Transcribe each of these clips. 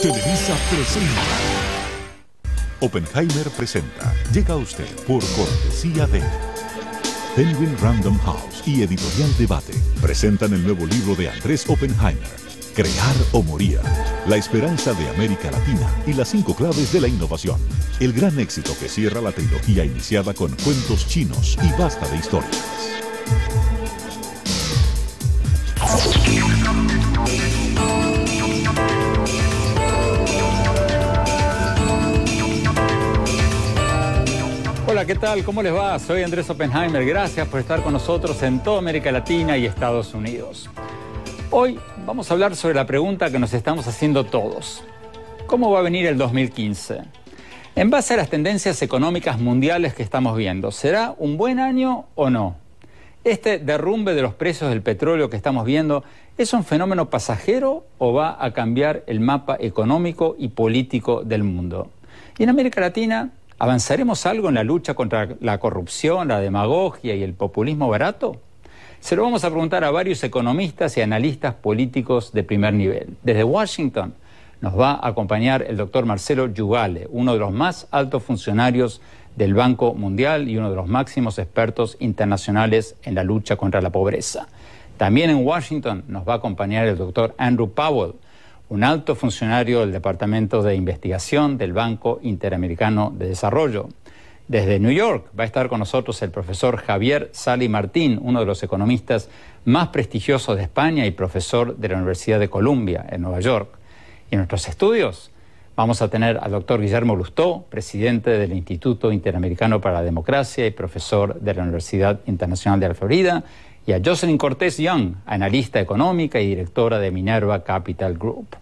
Televisa presenta. Oppenheimer presenta. Llega a usted por cortesía de Penguin Random House y Editorial Debate. Presentan el nuevo libro de Andrés Oppenheimer, Crear o Morir. La esperanza de América Latina y las 5 claves de la innovación. El gran éxito que cierra la trilogía iniciada con cuentos chinos y basta de historias. Hola, ¿qué tal? ¿Cómo les va? Soy Andrés Oppenheimer. Gracias por estar con nosotros en toda América Latina y Estados Unidos. Hoy vamos a hablar sobre la pregunta que nos estamos haciendo todos. ¿Cómo va a venir el 2015? En base a las tendencias económicas mundiales que estamos viendo, ¿será un buen año o no? ¿Este derrumbe de los precios del petróleo que estamos viendo es un fenómeno pasajero o va a cambiar el mapa económico y político del mundo? Y en América Latina, ¿avanzaremos algo en la lucha contra la corrupción, la demagogia y el populismo barato? Se lo vamos a preguntar a varios economistas y analistas políticos de primer nivel. Desde Washington nos va a acompañar el doctor Marcelo Yugale, uno de los más altos funcionarios del Banco Mundial y uno de los máximos expertos internacionales en la lucha contra la pobreza. También en Washington nos va a acompañar el doctor Andrew Powell, un alto funcionario del Departamento de Investigación del Banco Interamericano de Desarrollo. Desde New York va a estar con nosotros el profesor Javier Sali Martín, uno de los economistas más prestigiosos de España y profesor de la Universidad de Columbia en Nueva York. Y en nuestros estudios vamos a tener al doctor Guillermo Lustó, presidente del Instituto Interamericano para la Democracia y profesor de la Universidad Internacional de la Florida, y a Jocelyn Cortés Young, analista económica y directora de Minerva Capital Group.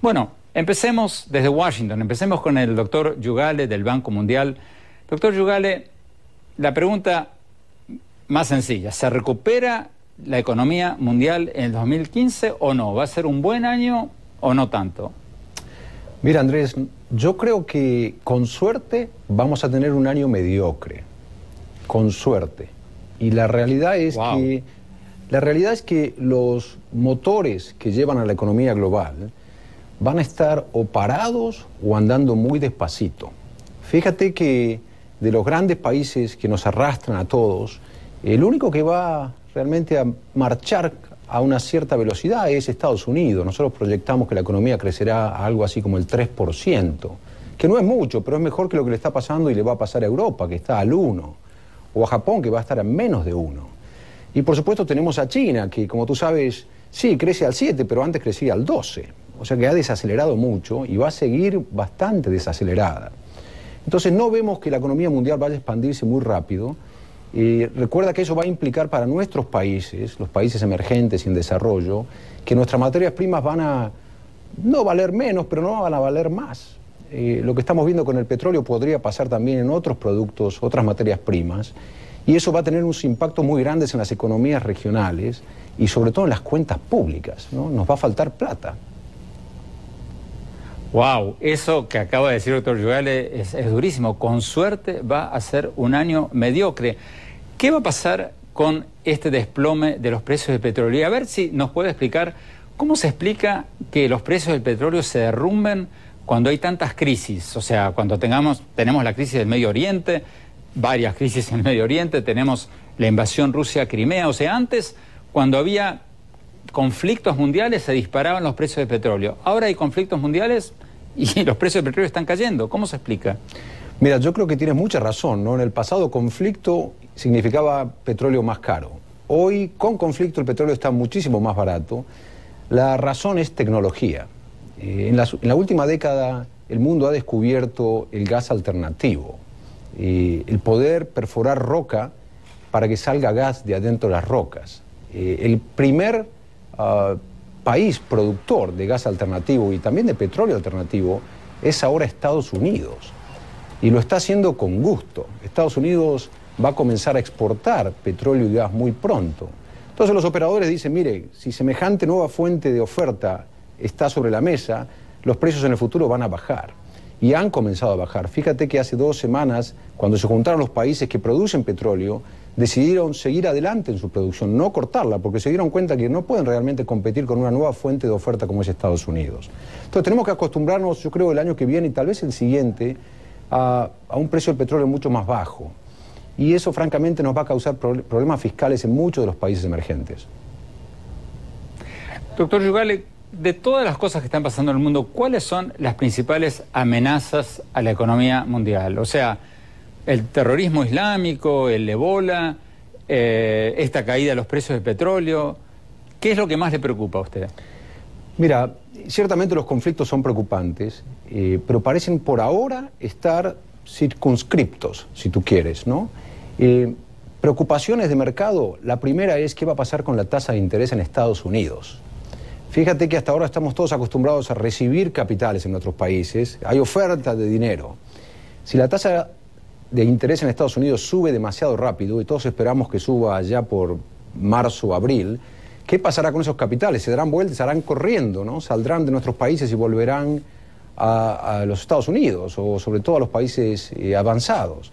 Bueno, empecemos desde Washington, empecemos con el doctor Yugale del Banco Mundial. Doctor Yugale, la pregunta más sencilla, ¿se recupera la economía mundial en el 2015 o no? ¿Va a ser un buen año o no tanto? Mira, Andrés, yo creo que con suerte vamos a tener un año mediocre, con suerte. Y la realidad es que los motores que llevan a la economía global van a estar o parados o andando muy despacito. Fíjate que de los grandes países que nos arrastran a todos, el único que va realmente a marchar a una cierta velocidad es Estados Unidos. Nosotros proyectamos que la economía crecerá a algo así como el 3%, que no es mucho, pero es mejor que lo que le está pasando y le va a pasar a Europa, que está al 1%, o a Japón, que va a estar a menos de 1%. Y por supuesto tenemos a China, que como tú sabes, sí, crece al 7%, pero antes crecía al 12%. O sea que ha desacelerado mucho y va a seguir bastante desacelerada. Entonces no vemos que la economía mundial vaya a expandirse muy rápido. Recuerda que eso va a implicar para nuestros países, los países emergentes y en desarrollo, que nuestras materias primas van a no valer menos, pero no van a valer más. Lo que estamos viendo con el petróleo podría pasar también en otros productos, otras materias primas, y eso va a tener unos impactos muy grandes en las economías regionales y sobre todo en las cuentas públicas, ¿no? Nos va a faltar plata. Wow, eso que acaba de decir el doctor Yugale es durísimo. Con suerte va a ser un año mediocre. ¿Qué va a pasar con este desplome de los precios del petróleo? Y a ver si nos puede explicar cómo se explica que los precios del petróleo se derrumben cuando hay tantas crisis. O sea, cuando tenemos la crisis del Medio Oriente, varias crisis en el Medio Oriente, tenemos la invasión Rusia a Crimea. O sea, antes, cuando había conflictos mundiales, se disparaban los precios del petróleo. Ahora hay conflictos mundiales y los precios del petróleo están cayendo. ¿Cómo se explica? Mira, yo creo que tienes mucha razón, ¿no? En el pasado, conflicto significaba petróleo más caro. Hoy, con conflicto, el petróleo está muchísimo más barato. La razón es tecnología. En la última década, el mundo ha descubierto el gas alternativo. El poder perforar roca para que salga gas de adentro de las rocas. El primer país productor de gas alternativo y también de petróleo alternativo es ahora Estados Unidos. Y lo está haciendo con gusto. Estados Unidos va a comenzar a exportar petróleo y gas muy pronto. Entonces los operadores dicen, mire, si semejante nueva fuente de oferta está sobre la mesa, los precios en el futuro van a bajar. Y han comenzado a bajar. Fíjate que hace 2 semanas, cuando se juntaron los países que producen petróleo, decidieron seguir adelante en su producción, no cortarla, porque se dieron cuenta que no pueden realmente competir con una nueva fuente de oferta como es Estados Unidos. Entonces tenemos que acostumbrarnos, yo creo, el año que viene y tal vez el siguiente, a un precio del petróleo mucho más bajo. Y eso, francamente, nos va a causar problemas fiscales en muchos de los países emergentes. Doctor Yugali, de todas las cosas que están pasando en el mundo, ¿cuáles son las principales amenazas a la economía mundial? O sea, el terrorismo islámico, el ébola, esta caída de los precios del petróleo. ¿Qué es lo que más le preocupa a usted? Mira, ciertamente los conflictos son preocupantes, pero parecen por ahora estar circunscriptos, si tú quieres, ¿no? Preocupaciones de mercado, la primera es qué va a pasar con la tasa de interés en Estados Unidos. Fíjate que hasta ahora estamos todos acostumbrados a recibir capitales en nuestros países, hay oferta de dinero. Si la tasa de interés en Estados Unidos sube demasiado rápido, y todos esperamos que suba ya por marzo o abril, ¿qué pasará con esos capitales? ¿Se darán vueltas, se harán corriendo, ¿no? Saldrán de nuestros países y volverán a los Estados Unidos, o sobre todo a los países avanzados?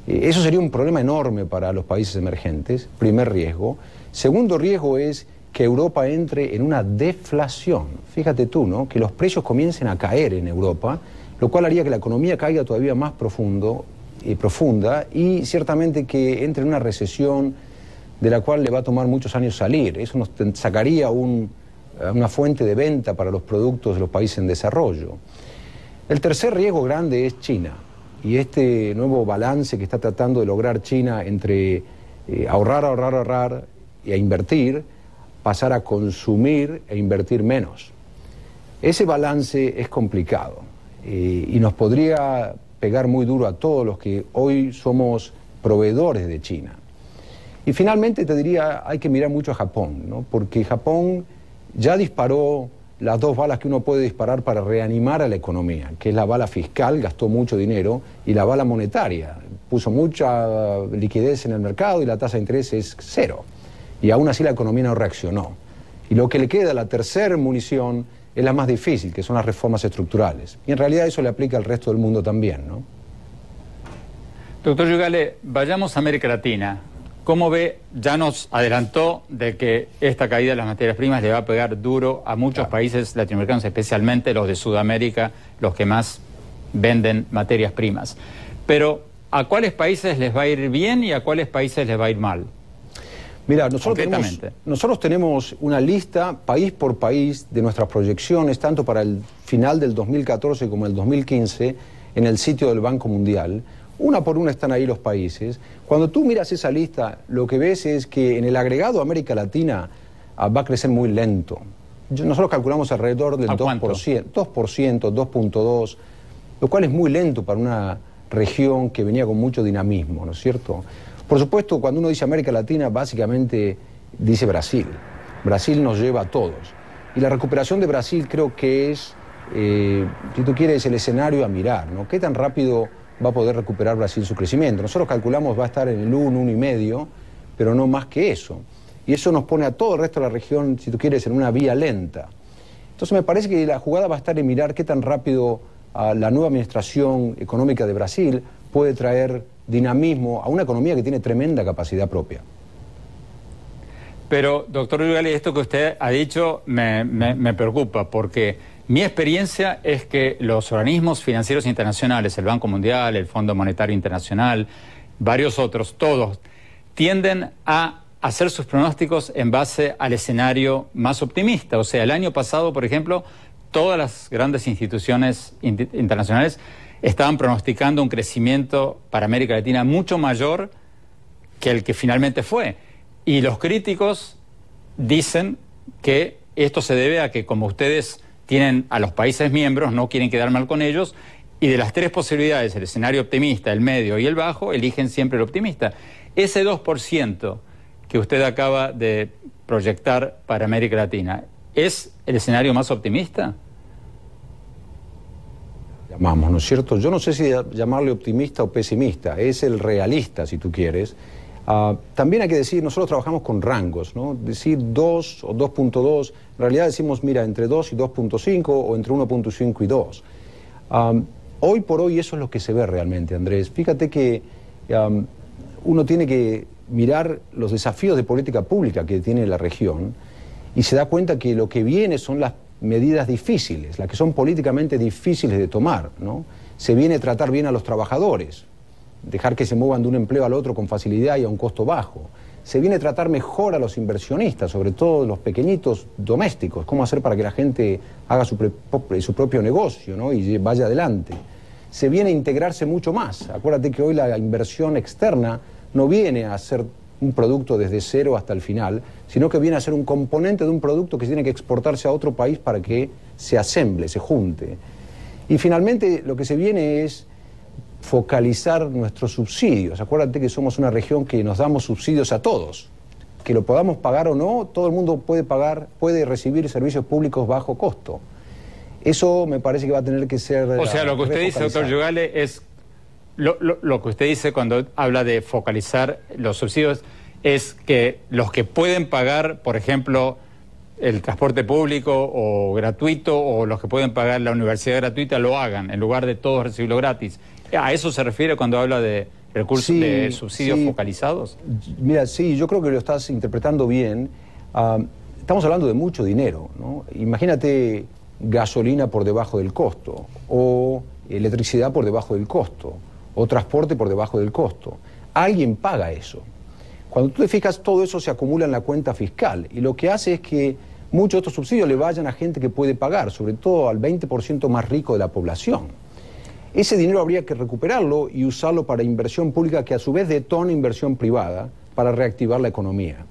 Eso sería un problema enorme para los países emergentes, primer riesgo. Segundo riesgo es que Europa entre en una deflación. Fíjate tú, ¿no? Que los precios comiencen a caer en Europa, lo cual haría que la economía caiga todavía más profunda y ciertamente que entre en una recesión de la cual le va a tomar muchos años salir. Eso nos sacaría una fuente de venta para los productos de los países en desarrollo. El tercer riesgo grande es China y este nuevo balance que está tratando de lograr China entre ahorrar y a invertir, pasar a consumir e invertir menos. Ese balance es complicado y nos podría pegar muy duro a todos los que hoy somos proveedores de China. Y finalmente te diría, hay que mirar mucho a Japón, ¿no? Porque Japón ya disparó las dos balas que uno puede disparar para reanimar a la economía, que es la bala fiscal, gastó mucho dinero, y la bala monetaria, puso mucha liquidez en el mercado y la tasa de interés es cero. Y aún así la economía no reaccionó. Y lo que le queda, la tercera munición, es la más difícil, que son las reformas estructurales. Y en realidad eso le aplica al resto del mundo también, ¿no? Doctor Yugali, vayamos a América Latina. ¿Cómo ve? Ya nos adelantó de que esta caída de las materias primas le va a pegar duro a muchos países latinoamericanos, especialmente los de Sudamérica, los que más venden materias primas. Pero, ¿a cuáles países les va a ir bien y a cuáles países les va a ir mal? Mira, nosotros tenemos una lista, país por país, de nuestras proyecciones, tanto para el final del 2014 como el 2015, en el sitio del Banco Mundial. Una por una están ahí los países. Cuando tú miras esa lista, lo que ves es que en el agregado América Latina va a crecer muy lento. Nosotros calculamos alrededor del 2%, 2.2%, lo cual es muy lento para una región que venía con mucho dinamismo, ¿no es cierto? Por supuesto, cuando uno dice América Latina, básicamente dice Brasil. Brasil nos lleva a todos. Y la recuperación de Brasil creo que es, si tú quieres, el escenario a mirar, ¿no? ¿Qué tan rápido va a poder recuperar Brasil su crecimiento? Nosotros calculamos va a estar en el 1, 1,5, pero no más que eso. Y eso nos pone a todo el resto de la región, si tú quieres, en una vía lenta. Entonces me parece que la jugada va a estar en mirar qué tan rápido la nueva administración económica de Brasil puede traer dinamismo a una economía que tiene tremenda capacidad propia. Pero, doctor Yugali, esto que usted ha dicho me preocupa, porque mi experiencia es que los organismos financieros internacionales, el Banco Mundial, el Fondo Monetario Internacional, varios otros, todos, tienden a hacer sus pronósticos en base al escenario más optimista. O sea, el año pasado, por ejemplo, todas las grandes instituciones internacionales estaban pronosticando un crecimiento para América Latina mucho mayor que el que finalmente fue. Y los críticos dicen que esto se debe a que, como ustedes tienen a los países miembros, no quieren quedar mal con ellos, y de las tres posibilidades, el escenario optimista, el medio y el bajo, eligen siempre el optimista. Ese 2% que usted acaba de proyectar para América Latina, ¿es el escenario más optimista? Llamamos, ¿no es cierto? Yo no sé si llamarle optimista o pesimista, es el realista, si tú quieres. También hay que decir, nosotros trabajamos con rangos, ¿no? Decir 2 o 2.2, en realidad decimos, mira, entre 2 y 2.5 o entre 1.5 y 2. Hoy por hoy eso es lo que se ve realmente, Andrés. Fíjate que uno tiene que mirar los desafíos de política pública que tiene la región y se da cuenta que lo que viene son las medidas difíciles, las que son políticamente difíciles de tomar, ¿no? Se viene a tratar bien a los trabajadores, dejar que se muevan de un empleo al otro con facilidad y a un costo bajo. Se viene a tratar mejor a los inversionistas, sobre todo los pequeñitos domésticos, cómo hacer para que la gente haga su propio negocio, ¿no? Y vaya adelante. Se viene a integrarse mucho más. Acuérdate que hoy la inversión externa no viene a ser un producto desde cero hasta el final, sino que viene a ser un componente de un producto que tiene que exportarse a otro país para que se asemble, se junte. Y finalmente lo que se viene es focalizar nuestros subsidios. Acuérdate que somos una región que nos damos subsidios a todos. Que lo podamos pagar o no, todo el mundo puede recibir servicios públicos bajo costo. Eso me parece que va a tener que ser... O sea, lo que usted dice, doctor Yugale, es... Lo que usted dice cuando habla de focalizar los subsidios es que los que pueden pagar, por ejemplo, el transporte público o gratuito, o los que pueden pagar la universidad gratuita, lo hagan, en lugar de todos recibirlo gratis. ¿A eso se refiere cuando habla de recursos de subsidios focalizados? Mira, sí, yo creo que lo estás interpretando bien. Estamos hablando de mucho dinero, ¿no? Imagínate gasolina por debajo del costo, o electricidad por debajo del costo, o transporte por debajo del costo. Alguien paga eso. Cuando tú te fijas, todo eso se acumula en la cuenta fiscal, y lo que hace es que muchos de estos subsidios le vayan a gente que puede pagar, sobre todo al 20% más rico de la población. Ese dinero habría que recuperarlo y usarlo para inversión pública que a su vez detona inversión privada para reactivar la economía.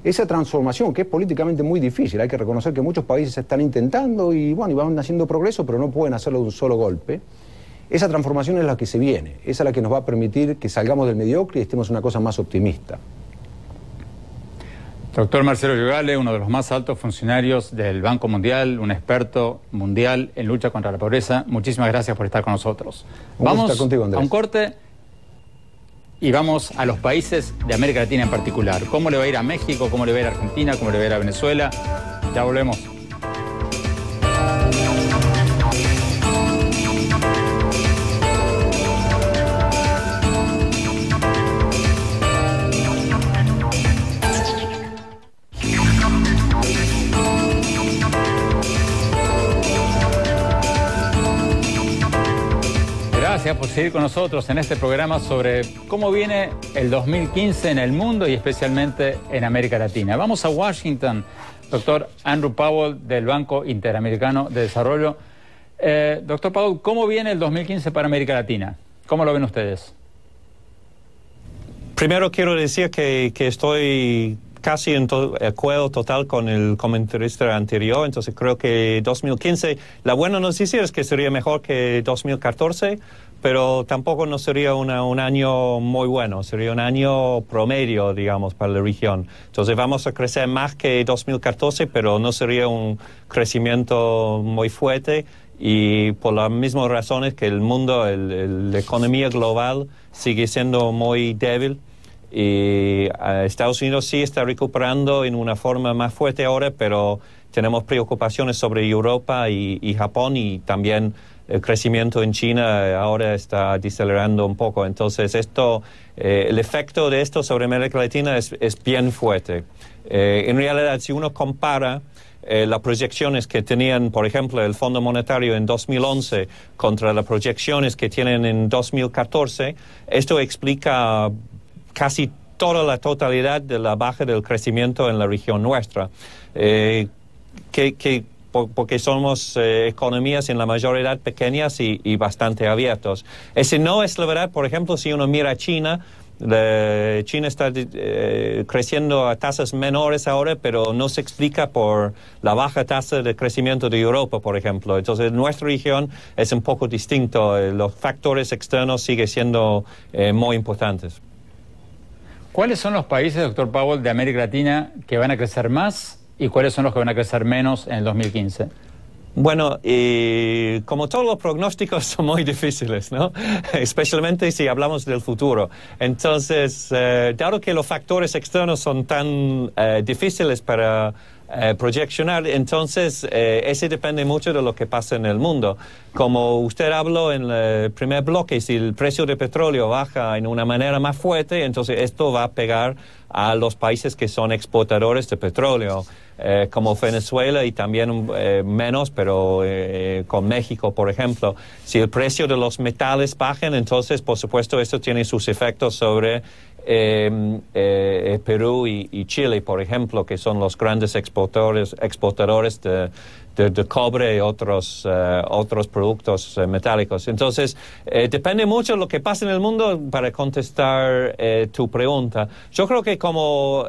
Esa transformación, que es políticamente muy difícil, hay que reconocer que muchos países están intentando y van haciendo progreso, pero no pueden hacerlo de un solo golpe. Esa transformación es la que se viene, esa es la que nos va a permitir que salgamos del mediocre y estemos en una cosa más optimista. Doctor Marcelo Yugale, uno de los más altos funcionarios del Banco Mundial, un experto mundial en lucha contra la pobreza, muchísimas gracias por estar con nosotros. Vamos estar contigo, Andrés, a un corte y vamos a los países de América Latina en particular. ¿Cómo le va a ir a México? ¿Cómo le va a ir a Argentina? ¿Cómo le va a ir a Venezuela? Ya volvemos. Gracias por seguir con nosotros en este programa sobre cómo viene el 2015 en el mundo y especialmente en América Latina. Vamos a Washington, doctor Andrew Powell del Banco Interamericano de Desarrollo. Doctor Powell, ¿cómo viene el 2015 para América Latina? ¿Cómo lo ven ustedes? Primero quiero decir que estoy casi en acuerdo total con el comentarista anterior, entonces creo que 2015, la buena noticia es que sería mejor que 2014, pero tampoco no sería un año muy bueno, sería un año promedio, digamos, para la región. Entonces vamos a crecer más que 2014, pero no sería un crecimiento muy fuerte, y por las mismas razones que el mundo, la economía global sigue siendo muy débil. Y Estados Unidos sí está recuperando en una forma más fuerte ahora, pero tenemos preocupaciones sobre Europa y Japón, y también el crecimiento en China ahora está decelerando un poco. Entonces el efecto de esto sobre América Latina es bien fuerte. En realidad, si uno compara las proyecciones que tenían, por ejemplo, el Fondo Monetario en 2011 contra las proyecciones que tienen en 2014, esto explica casi toda la totalidad de la baja del crecimiento en la región nuestra, porque somos economías en la mayoría pequeñas y bastante abiertos. Ese no es la verdad, por ejemplo, si uno mira a China. China está creciendo a tasas menores ahora, pero no se explica por la baja tasa de crecimiento de Europa, por ejemplo. Entonces, nuestra región es un poco distinto. Los factores externos siguen siendo muy importantes. ¿Cuáles son los países, doctor Powell, de América Latina que van a crecer más y cuáles son los que van a crecer menos en el 2015? Bueno, como todos los pronósticos son muy difíciles, ¿no? Especialmente si hablamos del futuro. Entonces, dado que los factores externos son tan difíciles para proyeccionar. Entonces, ese depende mucho de lo que pasa en el mundo. Como usted habló en el primer bloque, si el precio de petróleo baja en una manera más fuerte, entonces esto va a pegar a los países que son exportadores de petróleo, como Venezuela y también menos, pero con México, por ejemplo. Si el precio de los metales baja, entonces, por supuesto, esto tiene sus efectos sobre Perú y Chile, por ejemplo, que son los grandes exportadores de cobre y otros productos metálicos. Entonces, depende mucho de lo que pasa en el mundo para contestar tu pregunta. Yo creo que como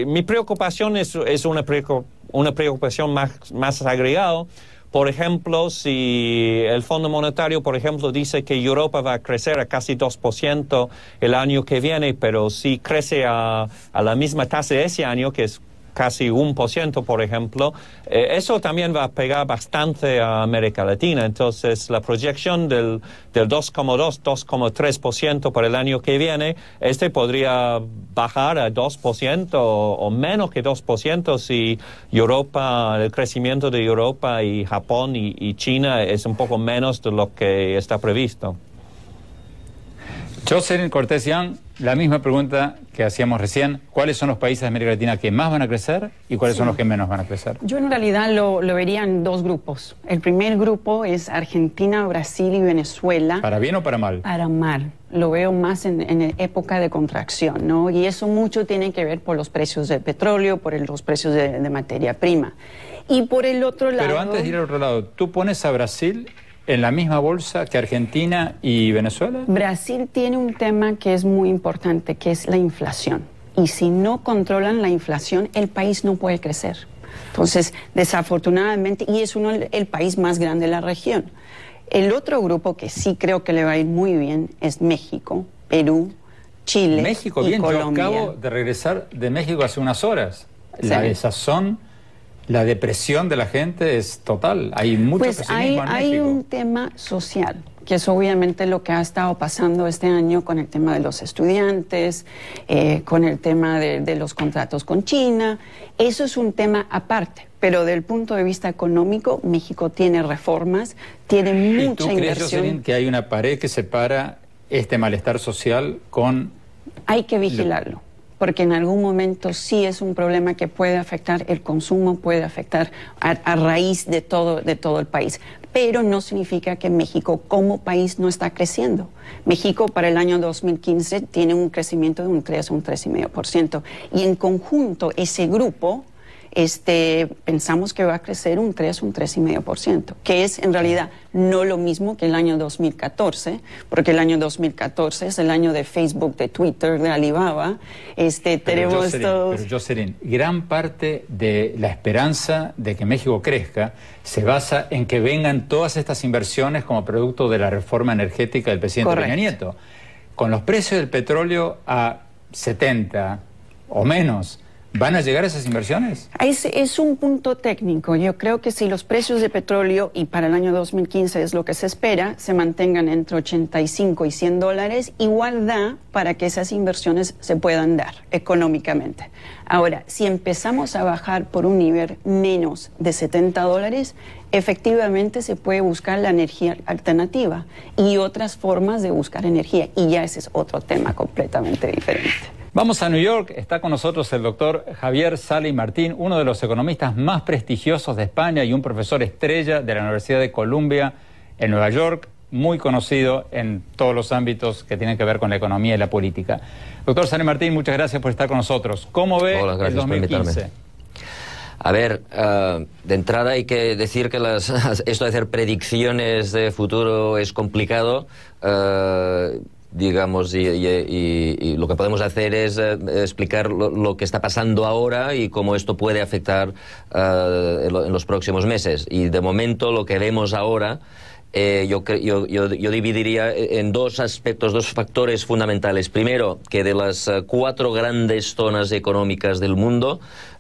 mi preocupación es una preocupación más agregada. Por ejemplo, si el Fondo Monetario, por ejemplo, dice que Europa va a crecer a casi 2% el año que viene, pero si crece a la misma tasa de ese año, que es casi 1%, por ejemplo, eso también va a pegar bastante a América Latina. Entonces, la proyección del 2,2, 2,3% para el año que viene, podría bajar a 2% o menos que 2% si Europa, el crecimiento de Europa y Japón y China es un poco menos de lo que está previsto. Jocelyn Cortés Young, la misma pregunta que hacíamos recién. ¿Cuáles son los países de América Latina que más van a crecer y cuáles son los que menos van a crecer? Yo en realidad lo vería en dos grupos. El primer grupo es Argentina, Brasil y Venezuela. ¿Para bien o para mal? Para mal. Lo veo más en época de contracción, ¿no? Y eso mucho tiene que ver por los precios del petróleo, por los precios de materia prima. Y por el otro lado... Pero antes de ir al otro lado, ¿tú pones a Brasil en la misma bolsa que Argentina y Venezuela? Brasil tiene un tema que es muy importante, que es la inflación. Y si no controlan la inflación, el país no puede crecer. Entonces, desafortunadamente, y es el país más grande de la región. El otro grupo que sí creo que le va a ir muy bien es México, Perú, Chile México, y bien, Colombia. Yo acabo de regresar de México hace unas horas. Sí. La desazón, la depresión de la gente es total. Hay mucho pesimismo en México. Hay un tema social, que es obviamente lo que ha estado pasando este año con el tema de los estudiantes, con el tema de los contratos con China. Eso es un tema aparte, pero del punto de vista económico, México tiene reformas, tiene mucha inversión. ¿Y tú crees, inversión. Jocelyn, que hay una pared que separa este malestar social con...? Hay que vigilarlo, porque en algún momento sí es un problema que puede afectar el consumo, puede afectar a raíz de todo el país. Pero no significa que México como país no está creciendo. México para el año 2015 tiene un crecimiento de un 3 a un 3,5%. Y en conjunto ese grupo pensamos que va a crecer un 3 a un 3,5%, que es en realidad no lo mismo que el año 2014, porque el año 2014 es el año de Facebook, de Twitter, de Alibaba. Tenemos todos... Pero Jocelyn, gran parte de la esperanza de que México crezca se basa en que vengan todas estas inversiones como producto de la reforma energética del presidente Peña Nieto. Con los precios del petróleo a 70 o menos, ¿van a llegar esas inversiones? Es un punto técnico. Yo creo que si los precios de petróleo, y para el año 2015 es lo que se espera, se mantengan entre 85 y 100 dólares, igual da para que esas inversiones se puedan dar económicamente. Ahora, si empezamos a bajar por un nivel menos de 70 dólares, efectivamente se puede buscar la energía alternativa y otras formas de buscar energía. Y ya ese es otro tema completamente diferente. Vamos a New York, está con nosotros el doctor Javier Sala y Martín, uno de los economistas más prestigiosos de España y un profesor estrella de la Universidad de Columbia en Nueva York, muy conocido en todos los ámbitos que tienen que ver con la economía y la política. Doctor Sala y Martín, muchas gracias por estar con nosotros. ¿Cómo ve el 2015? A ver, de entrada hay que decir que esto de hacer predicciones de futuro es complicado. Digamos, y lo que podemos hacer es explicar lo que está pasando ahora y cómo esto puede afectar en los próximos meses. Y de momento lo que vemos ahora, yo dividiría en dos aspectos, dos factores fundamentales. Primero, que de las 4 grandes zonas económicas del mundo,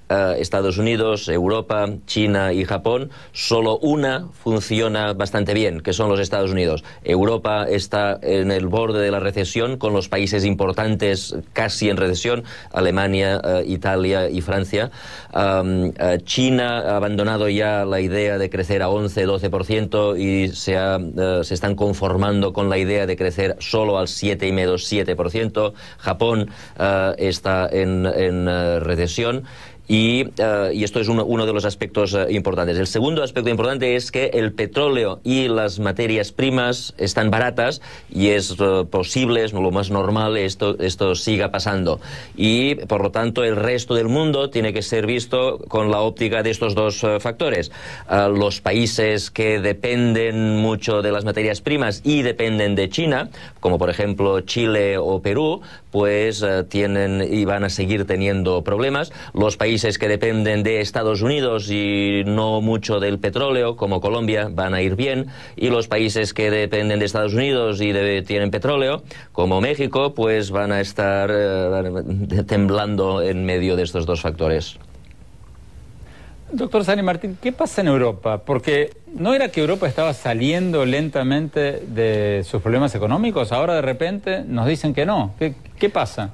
Estados Unidos, Europa, China y Japón, solo una funciona bastante bien, que son los Estados Unidos. Europa está en el borde de la recesión, con los países importantes casi en recesión, Alemania, Italia y Francia. China ha abandonado ya la idea de crecer a 11-12% y se están conformando con la idea de crecer solo al 7,5-7%. Japón está en recesión. Y esto es uno de los aspectos importantes. El segundo aspecto importante es que el petróleo y las materias primas están baratas y es posible, es lo más normal, esto siga pasando. Y por lo tanto el resto del mundo tiene que ser visto con la óptica de estos dos factores. Los países que dependen mucho de las materias primas y dependen de China, como por ejemplo Chile o Perú, pues tienen y van a seguir teniendo problemas. Los países que dependen de Estados Unidos y no mucho del petróleo, como Colombia, van a ir bien, y los países que dependen de Estados Unidos y tienen petróleo, como México, pues van a estar temblando en medio de estos dos factores. Doctor San Martín, ¿qué pasa en Europa? Porque ¿no era que Europa estaba saliendo lentamente de sus problemas económicos? Ahora de repente nos dicen que no. ¿Qué pasa?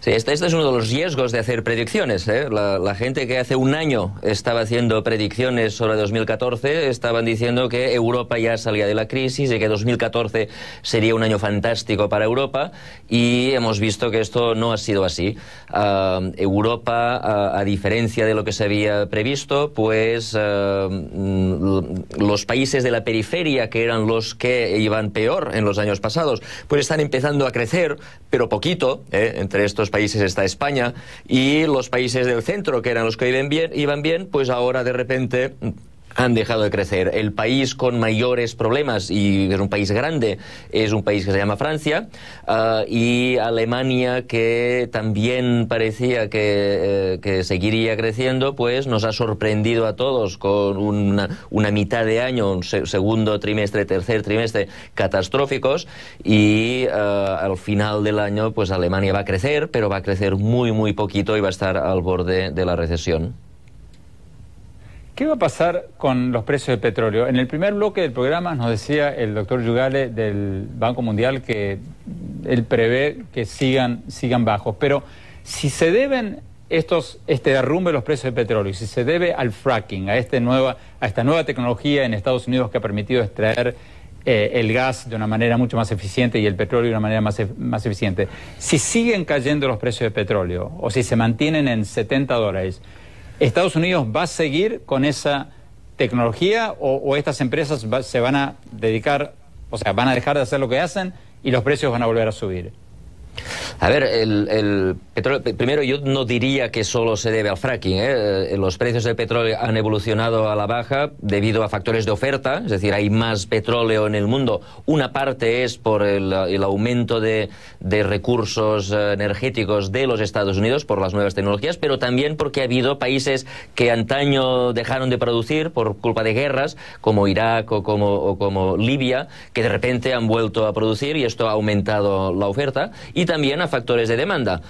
Sí, este es uno de los riesgos de hacer predicciones, ¿eh? La gente que hace un año estaba haciendo predicciones sobre 2014 estaban diciendo que Europa ya salía de la crisis y que 2014 sería un año fantástico para Europa, y hemos visto que esto no ha sido así. Europa, a diferencia de lo que se había previsto, pues los países de la periferia, que eran los que iban peor en los años pasados, pues están empezando a crecer, pero poquito, entre estos países está España, y los países del centro, que eran los que iban bien, pues ahora de repente han dejado de crecer. El país con mayores problemas, y es un país grande, es un país que se llama Francia, y Alemania, que también parecía que seguiría creciendo, pues nos ha sorprendido a todos con una mitad de año, un segundo trimestre, tercer trimestre catastróficos, y al final del año pues Alemania va a crecer, pero va a crecer muy muy poquito y va a estar al borde de la recesión. ¿Qué va a pasar con los precios del petróleo? En el primer bloque del programa nos decía el doctor Yugale del Banco Mundial que él prevé que sigan bajos. Pero si se deben este derrumbe de los precios del petróleo, y si se debe al fracking, a esta nueva tecnología en Estados Unidos que ha permitido extraer el gas de una manera mucho más eficiente y el petróleo de una manera más eficiente, si siguen cayendo los precios del petróleo o si se mantienen en $70, ¿Estados Unidos va a seguir con esa tecnología o estas empresas se van a dedicar, o sea, van a dejar de hacer lo que hacen y los precios van a volver a subir? A ver, el petróleo, primero yo no diría que solo se debe al fracking, Los precios del petróleo han evolucionado a la baja debido a factores de oferta, es decir, hay más petróleo en el mundo. Una parte es por el aumento de recursos energéticos de los Estados Unidos por las nuevas tecnologías, pero también porque ha habido países que antaño dejaron de producir por culpa de guerras, como Irak o como Libia, que de repente han vuelto a producir, y esto ha aumentado la oferta. Y también a factores de demanda.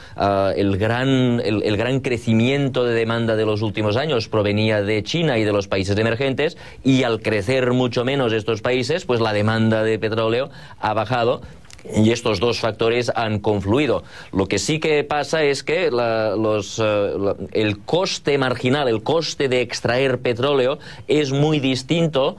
El gran crecimiento de demanda de los últimos años provenía de China y de los países emergentes, y al crecer mucho menos estos países, pues la demanda de petróleo ha bajado. Y estos dos factores han confluido. Lo que sí que pasa es que el coste marginal, el coste de extraer petróleo es muy distinto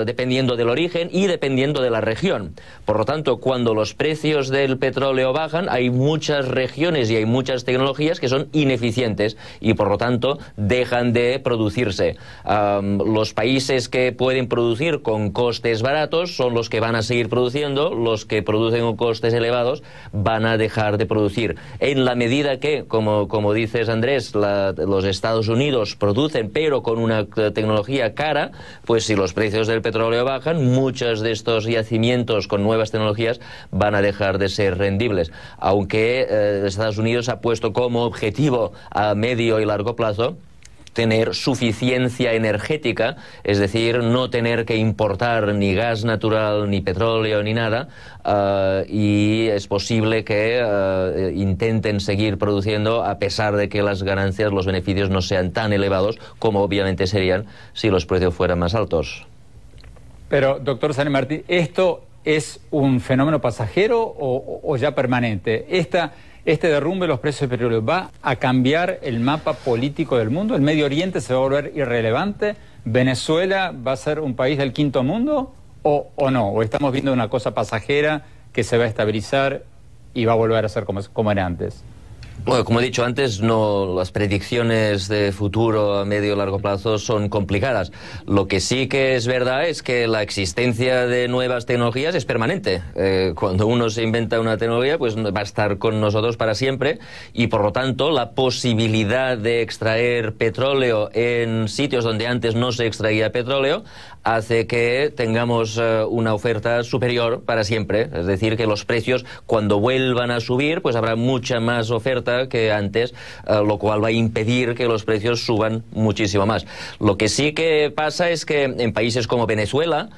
dependiendo del origen y dependiendo de la región. Por lo tanto, cuando los precios del petróleo bajan, hay muchas regiones y hay muchas tecnologías que son ineficientes y por lo tanto dejan de producirse. Los países que pueden producir con costes baratos son los que van a seguir produciendo, los que producen con costes elevados van a dejar de producir. En la medida que, como dices Andrés, los Estados Unidos producen pero con una tecnología cara, pues si los precios del petróleo bajan, muchos de estos yacimientos con nuevas tecnologías van a dejar de ser rendibles. Aunque Estados Unidos ha puesto como objetivo a medio y largo plazo tener suficiencia energética, es decir, no tener que importar ni gas natural, ni petróleo, ni nada, y es posible que intenten seguir produciendo a pesar de que las ganancias, los beneficios no sean tan elevados como obviamente serían si los precios fueran más altos. Pero, doctor San Martín, ¿esto es un fenómeno pasajero o ya permanente? ¿Este derrumbe de los precios del petróleo va a cambiar el mapa político del mundo? ¿El Medio Oriente se va a volver irrelevante? ¿Venezuela va a ser un país del quinto mundo o no? ¿O estamos viendo una cosa pasajera que se va a estabilizar y va a volver a ser como era antes? Bueno, como he dicho antes, las predicciones de futuro a medio y largo plazo son complicadas. Lo que sí que es verdad es que la existencia de nuevas tecnologías es permanente. Cuando uno se inventa una tecnología, pues va a estar con nosotros para siempre, y por lo tanto la posibilidad de extraer petróleo en sitios donde antes no se extraía petróleo hace que tengamos una oferta superior para siempre. Es decir, que los precios, cuando vuelvan a subir, pues habrá mucha más oferta que antes, lo cual va a impedir que los precios suban muchísimo más. Lo que sí que pasa es que en países como Venezuela,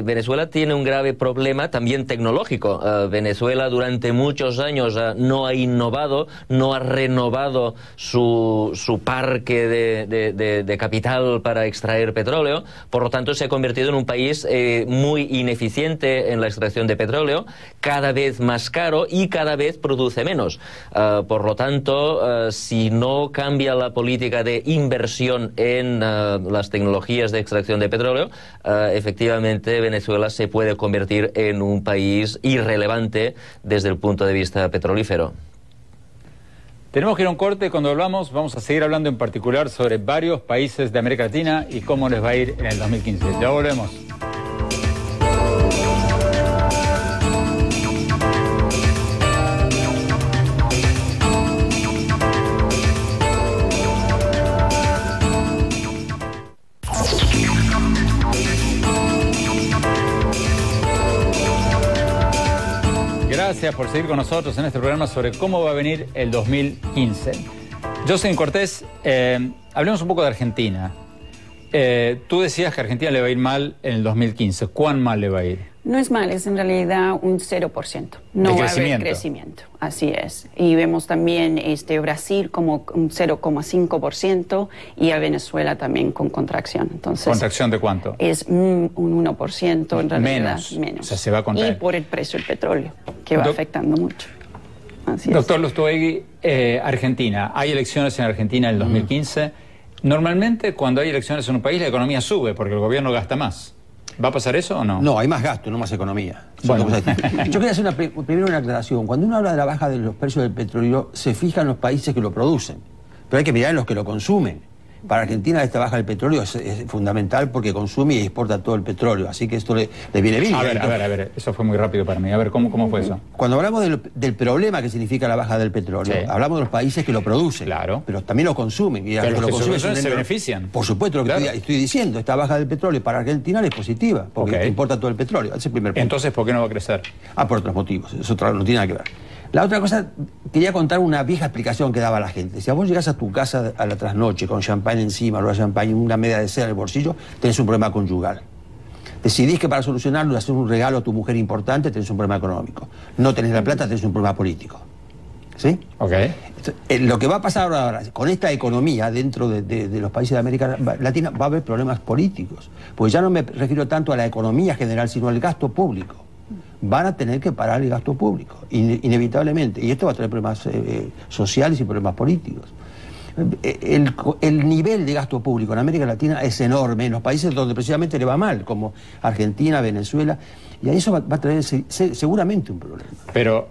Venezuela tiene un grave problema también tecnológico. Venezuela durante muchos años no ha innovado, no ha renovado su parque de capital para extraer petróleo, por lo tanto se ha convertido en un país muy ineficiente en la extracción de petróleo, cada vez más caro y cada vez produce menos. Por lo tanto, si no cambia la política de inversión en las tecnologías de extracción de petróleo, efectivamente Venezuela se puede convertir en un país irrelevante desde el punto de vista petrolífero. Tenemos que ir a un corte. Cuando volvamos vamos a seguir hablando en particular sobre varios países de América Latina y cómo les va a ir en el 2015. Ya volvemos. Gracias por seguir con nosotros en este programa sobre cómo va a venir el 2015. Jocelyn Cortés, hablemos un poco de Argentina. Tú decías que a Argentina le va a ir mal en el 2015. ¿Cuán mal le va a ir? No es mal, es en realidad un 0%. No va a haber crecimiento, así es. Y vemos también Brasil como un 0,5% y a Venezuela también con contracción. Entonces, ¿contracción de cuánto? Es un 1% en realidad. Menos. O sea, se va a contraer. Y por el precio del petróleo, que va afectando mucho. Así Doctor Lustoegui, Argentina. Hay elecciones en Argentina en el 2015. Normalmente cuando hay elecciones en un país la economía sube porque el gobierno gasta más. ¿Va a pasar eso o no? No, hay más gasto, no más economía. Bueno. Yo quería hacer primero una aclaración. Cuando uno habla de la baja de los precios del petróleo, se fija en los países que lo producen. Pero hay que mirar en los que lo consumen. Para Argentina esta baja del petróleo es fundamental porque consume y exporta todo el petróleo. Así que esto le viene bien. A ver, eso fue muy rápido para mí. A ver, ¿cómo fue eso? Cuando hablamos del problema que significa la baja del petróleo, sí, hablamos de los países que lo producen. Claro. Pero también lo consumen. Y pero los que lo consumen se benefician. benefician. Por supuesto, lo que estoy diciendo. Esta baja del petróleo para Argentina es positiva, porque importa todo el petróleo. Ese es el primer punto. Entonces, ¿por qué no va a crecer? Por otros motivos. Eso no tiene nada que ver. La otra cosa, quería contar una vieja explicación que daba la gente. Si a vos llegás a tu casa a la trasnoche con champán encima, o champán y una media de seda en el bolsillo, tenés un problema conyugal. Decidís que para solucionarlo, hacer un regalo a tu mujer importante, tenés un problema económico. No tenés la plata, tenés un problema político. ¿Sí? Ok. Lo que va a pasar ahora, con esta economía dentro de los países de América Latina, va a haber problemas políticos. Porque ya no me refiero tanto a la economía general, sino al gasto público. Van a tener que parar el gasto público, inevitablemente. Y esto va a traer problemas sociales y problemas políticos. El nivel de gasto público en América Latina es enorme, en los países donde precisamente le va mal, como Argentina, Venezuela, y a eso va a traer seguramente un problema. Pero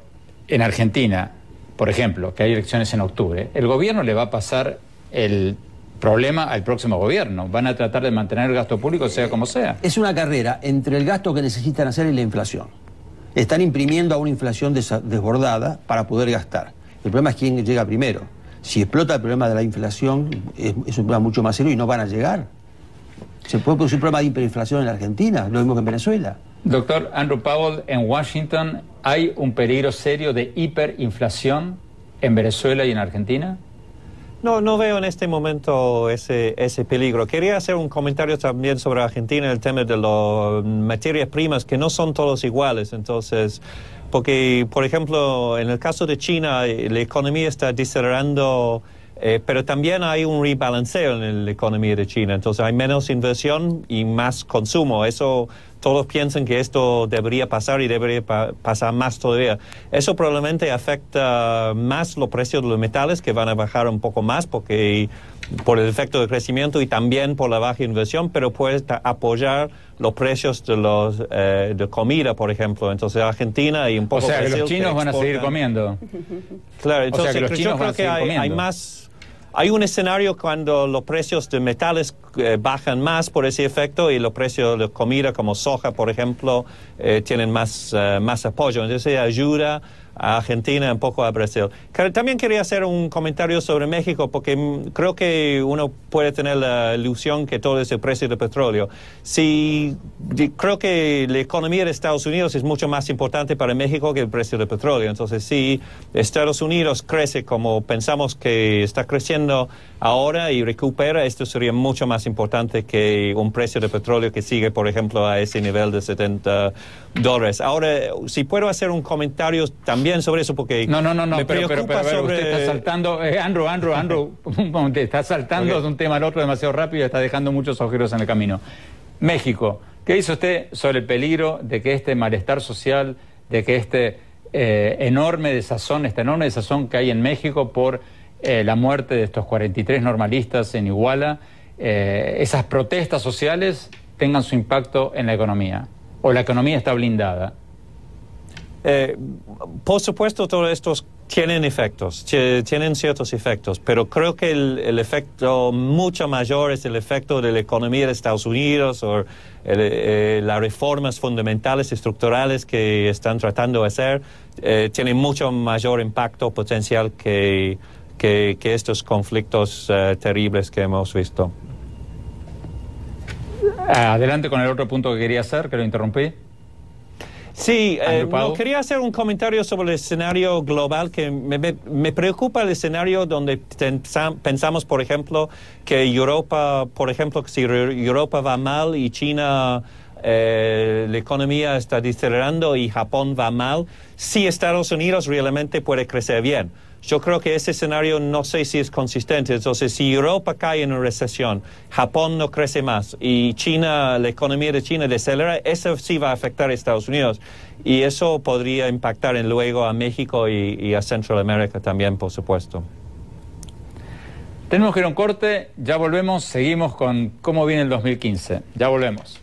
en Argentina, por ejemplo, que hay elecciones en octubre, el gobierno le va a pasar el problema al próximo gobierno. Van a tratar de mantener el gasto público sea como sea. Es una carrera entre el gasto que necesitan hacer y la inflación. Están imprimiendo a una inflación desbordada para poder gastar. El problema es quién llega primero. Si explota el problema de la inflación, es un problema mucho más serio y no van a llegar. Se puede producir un problema de hiperinflación en la Argentina, lo mismo que en Venezuela. Doctor Andrew Powell, en Washington, ¿hay un peligro serio de hiperinflación en Venezuela y en Argentina? No veo en este momento ese peligro. Quería hacer un comentario también sobre Argentina, el tema de las materias primas, que no son todos iguales. Entonces, porque, por ejemplo, en el caso de China, la economía está desacelerando, pero también hay un rebalanceo en la economía de China. Entonces, hay menos inversión y más consumo. Eso, todos piensan que esto debería pasar y debería pasar más todavía. Eso probablemente afecta más los precios de los metales, que van a bajar un poco más por el efecto de crecimiento y también por la baja inversión, pero puede apoyar los precios de comida, por ejemplo. Entonces, Argentina y un poco... O sea, Brasil, que los chinos van a seguir comiendo. Claro, entonces o sea, que los chinos yo creo que hay más... Hay un escenario cuando los precios de metales bajan más por ese efecto y los precios de comida como soja, por ejemplo, tienen más apoyo. Entonces ayuda a Argentina, un poco a Brasil. También quería hacer un comentario sobre México, porque creo que uno puede tener la ilusión que todo es el precio del petróleo. Creo que la economía de Estados Unidos es mucho más importante para México que el precio del petróleo. Entonces, si Estados Unidos crece como pensamos que está creciendo ahora y recupera, esto sería mucho más importante que un precio de petróleo que sigue, por ejemplo, a ese nivel de $70. Ahora, si puedo hacer un comentario también sobre eso, porque me preocupa pero sobre... usted está saltando, Andrew, te está saltando de un tema al otro demasiado rápido y está dejando muchos agujeros en el camino. México, ¿qué dice usted sobre el peligro de que este malestar social, de que esta enorme desazón que hay en México por la muerte de estos 43 normalistas en Iguala, esas protestas sociales tengan su impacto en la economía? ¿O la economía está blindada? Por supuesto, todos estos tienen efectos, tienen ciertos efectos, pero creo que el efecto mucho mayor es el efecto de la economía de Estados Unidos o las reformas fundamentales estructurales que están tratando de hacer. Tienen mucho mayor impacto potencial que estos conflictos terribles que hemos visto. Adelante con el otro punto que quería hacer, que lo interrumpí. Sí, quería hacer un comentario sobre el escenario global, que me preocupa el escenario donde pensamos, por ejemplo, que Europa, por ejemplo, si Europa va mal y China, la economía está desacelerando y Japón va mal, si Estados Unidos realmente puede crecer bien. Yo creo que ese escenario no sé si es consistente. Entonces, si Europa cae en una recesión, Japón no crece más y China, la economía de China desacelera, eso sí va a afectar a Estados Unidos. Y eso podría impactar luego a México y a Centroamérica también, por supuesto. Tenemos que ir a un corte, ya volvemos, seguimos con cómo viene el 2015. Ya volvemos.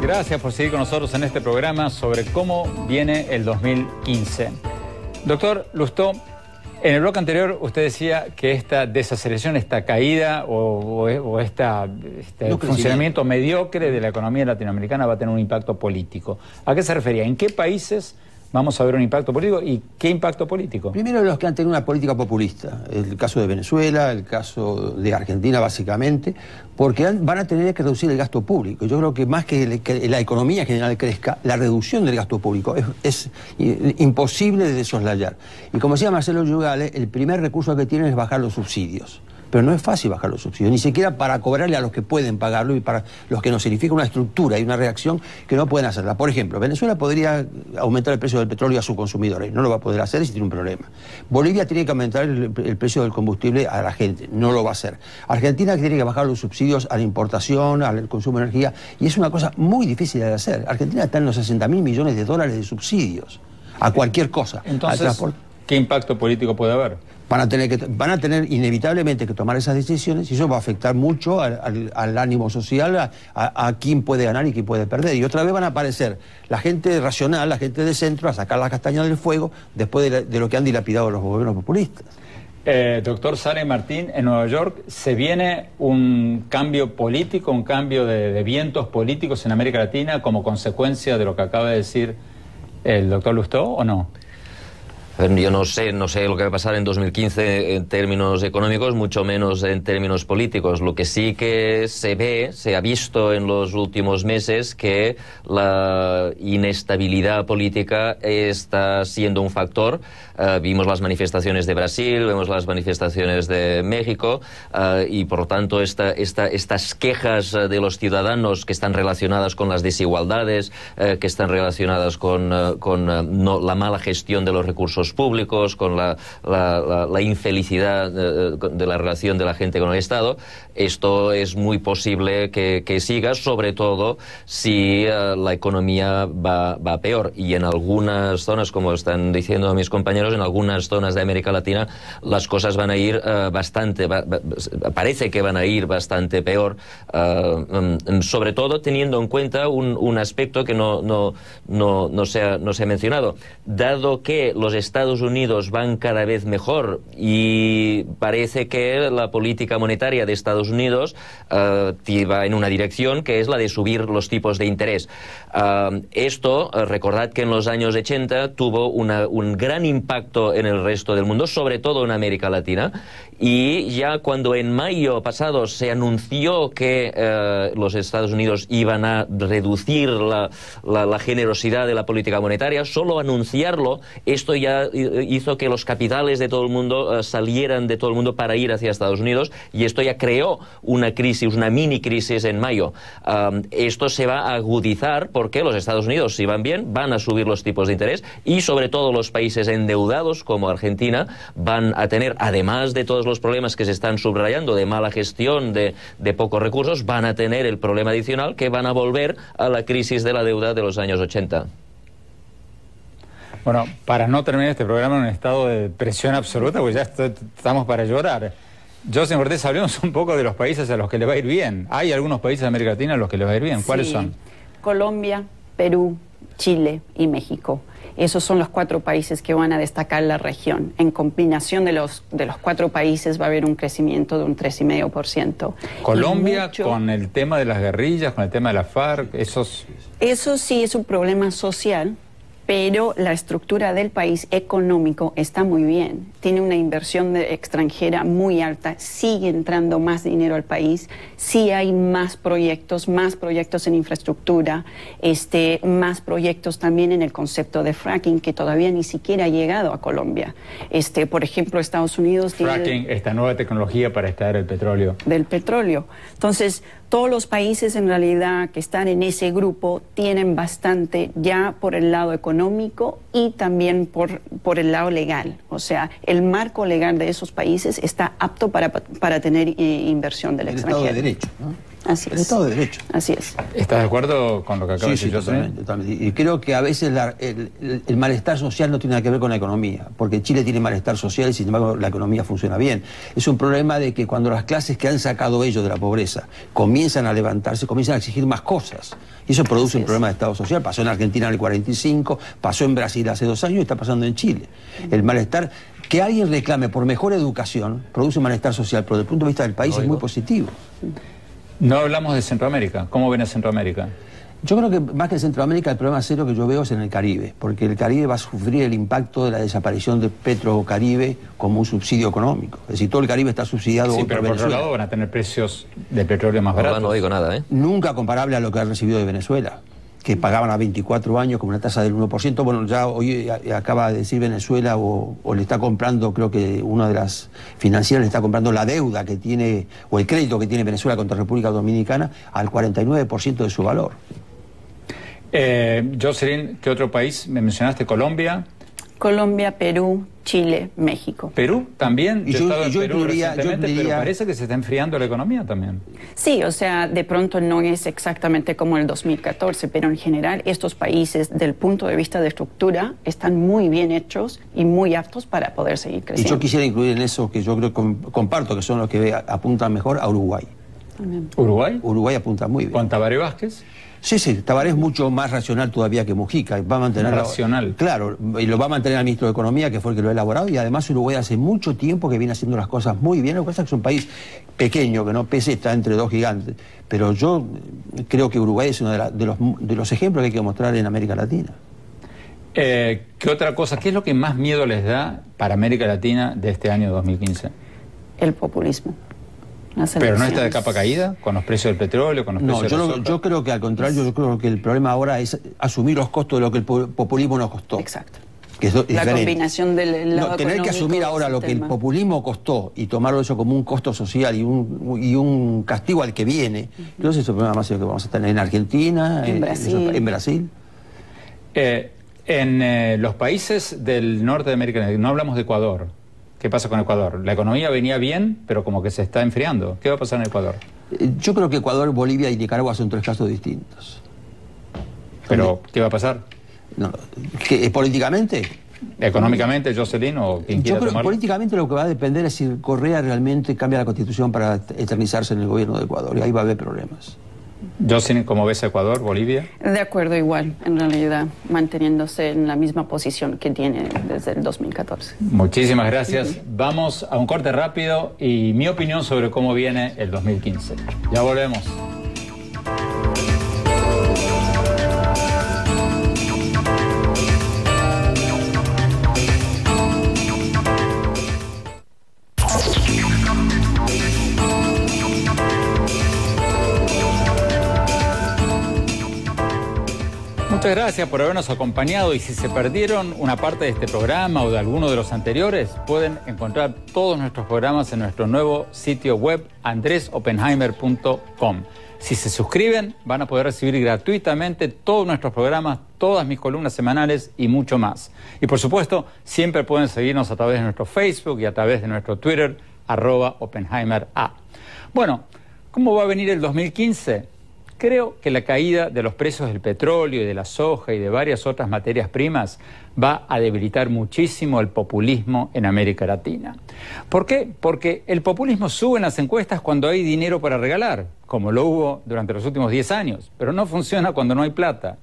Gracias por seguir con nosotros en este programa sobre cómo viene el 2015. Doctor Lustó, en el bloque anterior usted decía que esta desaceleración, esta caída o este funcionamiento mediocre de la economía latinoamericana va a tener un impacto político. ¿A qué se refería? ¿En qué países vamos a ver un impacto político y qué impacto político? Primero, los que han tenido una política populista, el caso de Venezuela, el caso de Argentina básicamente, porque van a tener que reducir el gasto público. Yo creo que más que la economía en general crezca, la reducción del gasto público es imposible de soslayar. Y como decía Marcelo Yugale, el primer recurso que tienen es bajar los subsidios. Pero no es fácil bajar los subsidios, ni siquiera para cobrarle a los que pueden pagarlo y para los que nos significa una estructura y una reacción que no pueden hacerla. Por ejemplo, Venezuela podría aumentar el precio del petróleo a sus consumidores, no lo va a poder hacer y si tiene un problema. Bolivia tiene que aumentar el precio del combustible a la gente, no lo va a hacer. Argentina tiene que bajar los subsidios a la importación, al consumo de energía, y es una cosa muy difícil de hacer. Argentina está en los 60.000 millones de dólares de subsidios a cualquier cosa. Entonces, ¿qué impacto político puede haber? Van a tener inevitablemente que tomar esas decisiones y eso va a afectar mucho al ánimo social, a quién puede ganar y quién puede perder. Y otra vez van a aparecer la gente racional, la gente de centro, a sacar las castañas del fuego después de lo que han dilapidado los gobiernos populistas. Doctor Sale Martín, en Nueva York, ¿se viene un cambio político, un cambio de vientos políticos en América Latina como consecuencia de lo que acaba de decir el doctor Lustó o no? Yo no sé lo que va a pasar en 2015 en términos económicos, mucho menos en términos políticos. Lo que sí que se ha visto en los últimos meses que la inestabilidad política está siendo un factor. Vimos las manifestaciones de Brasil, vemos las manifestaciones de México y por lo tanto estas quejas de los ciudadanos que están relacionadas con las desigualdades, que están relacionadas con la mala gestión de los recursos públicos, con la infelicidad de la relación de la gente con el Estado. Esto es muy posible que siga, sobre todo si la economía va peor. Y en algunas zonas, como están diciendo mis compañeros, en algunas zonas de América Latina las cosas van a ir parece que van a ir bastante peor, sobre todo teniendo en cuenta un aspecto que no se ha mencionado. Dado que los Estados Unidos van cada vez mejor y parece que la política monetaria de Estados Unidos va en una dirección que es la de subir los tipos de interés. Esto, recordad que en los años 80 tuvo un gran impacto en el resto del mundo, sobre todo en América Latina, y ya cuando en mayo pasado se anunció que los Estados Unidos iban a reducir la generosidad de la política monetaria, solo anunciarlo, esto ya hizo que los capitales de todo el mundo salieran de todo el mundo para ir hacia Estados Unidos, y esto ya creó una crisis, una mini crisis en mayo. Esto se va a agudizar porque los Estados Unidos, si van bien, van a subir los tipos de interés, y sobre todo los países endeudados como Argentina van a tener, además de todos los problemas que se están subrayando de mala gestión, de pocos recursos, van a tener el problema adicional que van a volver a la crisis de la deuda de los años 80. Bueno, para no terminar este programa en un estado de presión absoluta, pues ya estamos para llorar. José Cortés, hablemos un poco de los países a los que le va a ir bien. Hay algunos países de América Latina a los que le va a ir bien. ¿Cuáles son? Colombia, Perú, Chile y México. Esos son los 4 países que van a destacar la región. En combinación de los 4 países va a haber un crecimiento de un 3,5%. Colombia, con el tema de las guerrillas, con el tema de la FARC, Eso sí es un problema social, pero la estructura del país económico está muy bien. Tiene una inversión extranjera muy alta, sigue entrando más dinero al país, sí hay más proyectos en infraestructura, más proyectos también en el concepto de fracking, que todavía ni siquiera ha llegado a Colombia. Por ejemplo, Estados Unidos tiene... Fracking, esta nueva tecnología para extraer el petróleo. Del petróleo. Entonces, todos los países en realidad que están en ese grupo tienen bastante ya por el lado económico y también por el lado legal. O sea, el marco legal de esos países está apto para tener inversión del extranjero. El Estado de Derecho, ¿no? Así es. El Estado de Derecho. Así es. ¿Estás de acuerdo con lo que acaba de decir? Sí, totalmente. Y creo que a veces el malestar social no tiene nada que ver con la economía, porque Chile tiene malestar social y sin embargo la economía funciona bien. Es un problema de que cuando las clases que han sacado ellos de la pobreza comienzan a levantarse, comienzan a exigir más cosas. Y eso produce un problema de Estado social. Pasó en Argentina en el 45, pasó en Brasil hace 2 años y está pasando en Chile. El malestar... Que alguien reclame por mejor educación produce un malestar social, pero desde el punto de vista del país es muy positivo. No hablamos de Centroamérica. ¿Cómo ven a Centroamérica? Yo creo que más que en Centroamérica el problema serio que yo veo es en el Caribe, porque el Caribe va a sufrir el impacto de la desaparición de Petrocaribe como un subsidio económico. Es decir, todo el Caribe está subsidiado por Venezuela. Pero por otro lado van a tener precios de petróleo más baratos. No digo nada, ¿eh? Nunca comparable a lo que ha recibido de Venezuela, que pagaban a 24 años con una tasa del 1%. Bueno, ya hoy acaba de decir Venezuela o le está comprando, creo que una de las financieras le está comprando la deuda que tiene, o el crédito que tiene Venezuela contra República Dominicana al 49% de su valor. Jocelyn, ¿qué otro país me mencionaste? ¿Colombia? Colombia, Perú, Chile, México. ¿Perú también? Yo incluiría, pero parece que se está enfriando la economía también. Sí, o sea, de pronto no es exactamente como el 2014, pero en general estos países, del punto de vista de estructura, están muy bien hechos y muy aptos para poder seguir creciendo. Y yo quisiera incluir en eso, que yo creo que comparto, que son los que apuntan mejor, a Uruguay. También. ¿Uruguay? Uruguay apunta muy bien. ¿Con Tabaré Vázquez? Sí, Tabaré es mucho más racional todavía que Mujica. Va a mantener racional. Claro, y lo va a mantener el ministro de Economía, que fue el que lo ha elaborado, y además Uruguay hace mucho tiempo que viene haciendo las cosas muy bien. Lo que pasa es que es un país pequeño, que no pese, está entre 2 gigantes. Pero yo creo que Uruguay es uno de los ejemplos que hay que mostrar en América Latina. ¿Qué otra cosa? ¿Qué es lo que más miedo les da para América Latina de este año 2015? El populismo. ¿Pero no está de capa caída con los precios del petróleo, con los precios de la soja? Yo creo que al contrario, yo creo que el problema ahora es asumir los costos de lo que el populismo nos costó. Exacto. Que es la diferente. Combinación del lado tener que asumir ahora lo que el populismo costó y tomarlo eso como un costo social y un castigo al que viene. Entonces, eso es el problema más serio que vamos a tener en Argentina, en Brasil. En los países del norte de América Latina, no hablamos de Ecuador. ¿Qué pasa con Ecuador? La economía venía bien, pero como que se está enfriando. ¿Qué va a pasar en Ecuador? Yo creo que Ecuador, Bolivia y Nicaragua son tres casos distintos. ¿Pero qué va a pasar? No, ¿políticamente? ¿Económicamente, Jocelyn, o quien quiera Yo creo tomarlo? que políticamente lo que va a depender es si Correa realmente cambia la Constitución para eternizarse en el gobierno de Ecuador, y ahí va a haber problemas. Jocelyn, ¿cómo ves a Ecuador, Bolivia? De acuerdo, igual, en realidad, manteniéndose en la misma posición que tiene desde el 2014. Muchísimas gracias. Vamos a un corte rápido y mi opinión sobre cómo viene el 2015. Ya volvemos. Muchas gracias por habernos acompañado, y si se perdieron una parte de este programa o de alguno de los anteriores, pueden encontrar todos nuestros programas en nuestro nuevo sitio web andresopenheimer.com. Si se suscriben, van a poder recibir gratuitamente todos nuestros programas, todas mis columnas semanales y mucho más. Y por supuesto, siempre pueden seguirnos a través de nuestro Facebook y a través de nuestro Twitter, @OpenheimerA. Bueno, ¿cómo va a venir el 2015? Creo que la caída de los precios del petróleo y de la soja y de varias otras materias primas va a debilitar muchísimo el populismo en América Latina. ¿Por qué? Porque el populismo sube en las encuestas cuando hay dinero para regalar, como lo hubo durante los últimos 10 años, pero no funciona cuando no hay plata.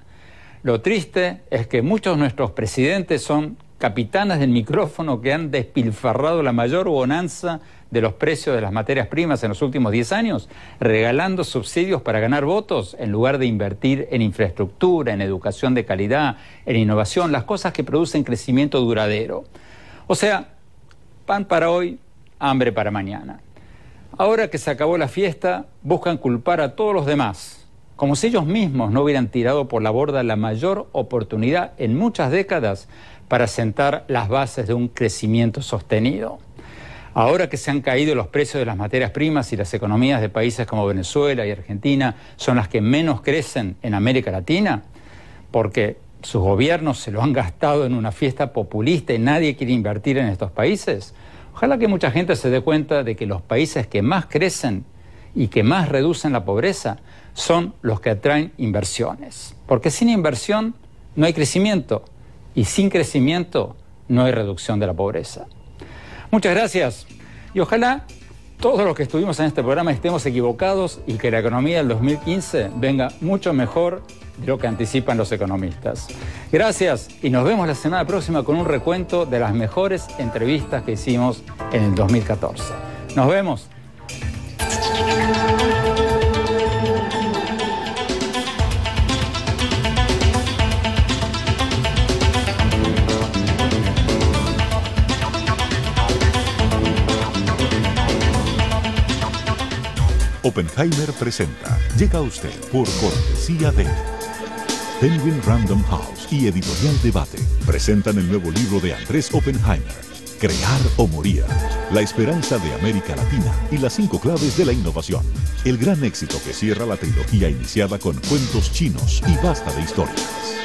Lo triste es que muchos de nuestros presidentes son capitanes del micrófono que han despilfarrado la mayor bonanza de los precios de las materias primas en los últimos 10 años, regalando subsidios para ganar votos en lugar de invertir en infraestructura, en educación de calidad, en innovación, las cosas que producen crecimiento duradero. O sea, pan para hoy, hambre para mañana. Ahora que se acabó la fiesta, buscan culpar a todos los demás, como si ellos mismos no hubieran tirado por la borda la mayor oportunidad en muchas décadas para sentar las bases de un crecimiento sostenido. Ahora que se han caído los precios de las materias primas y las economías de países como Venezuela y Argentina son las que menos crecen en América Latina, porque sus gobiernos se lo han gastado en una fiesta populista y nadie quiere invertir en estos países, ojalá que mucha gente se dé cuenta de que los países que más crecen y que más reducen la pobreza son los que atraen inversiones. Porque sin inversión no hay crecimiento, y sin crecimiento no hay reducción de la pobreza. Muchas gracias, y ojalá todos los que estuvimos en este programa estemos equivocados y que la economía del 2015 venga mucho mejor de lo que anticipan los economistas. Gracias, y nos vemos la semana próxima con un recuento de las mejores entrevistas que hicimos en el 2014. Nos vemos. Oppenheimer presenta. Llega a usted por cortesía de Penguin Random House y Editorial Debate. Presentan el nuevo libro de Andrés Oppenheimer, Crear o Morir. La esperanza de América Latina y las 5 claves de la innovación. El gran éxito que cierra la trilogía iniciada con Cuentos Chinos y Basta de Historias.